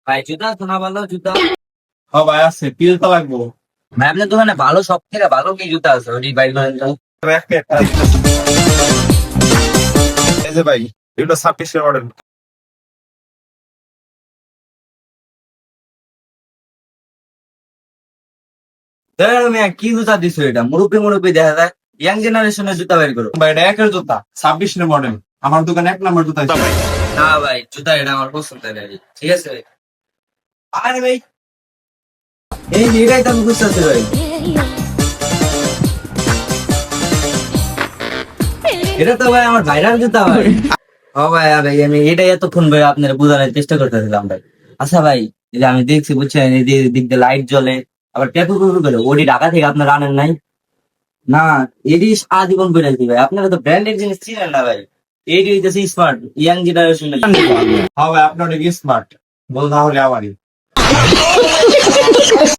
ভাই জুতা শোনা ভালো জুতা। ও ভাই আছে, কিনতে লাগবো। ভাই আপনার দোকানে ভালো সব থেকে ভালো কি জুতা আছে ওটি ভাই বলেন তো? এই যে ভাই, এটা 26 মডেল। দেখেন মিয়া, কি জুতা দিছো এটা? মুরব্বী মুরব্বী দেখা যায়, ইয়াং জেনারেশনের জুতা বের করো। ভাই এটা একের জুতা, 26 মডেল। আমার দোকানে 1 নম্বর জুতা আছে। না ভাই জুতা এটা আমার পছন্দ নাই। ঠিক আছে ভাই। আরে ভাই এই যে এটাই তো আমি বুঝতেছি ভাই। এটা তো ভাই আমার ভাইরাল জুতা ভাই। ও ভাই ভাই আমি এটাই এতক্ষণ ভাই আপনার বোঝানোর চেষ্টা করতেছিলাম ভাই। আচ্ছা ভাই, এই যে আমি দেখছি বুঝছেন, এই যে দিক দিয়ে লাইট জ্বলে, আবার ট্যাপু টুপু করে, ওটি ঢাকা থেকে আপনার আনেন নাই? না, এটি আজীবন বেড়েছি ভাই, আপনারা তো ব্র্যান্ডেড জিনিস চিনেন না ভাই। এইটি হইতেছে স্মার্ট ইয়াং জেনারেশন। হ্যাঁ ভাই, আপনার স্মার্ট বল, না হলে আমারই।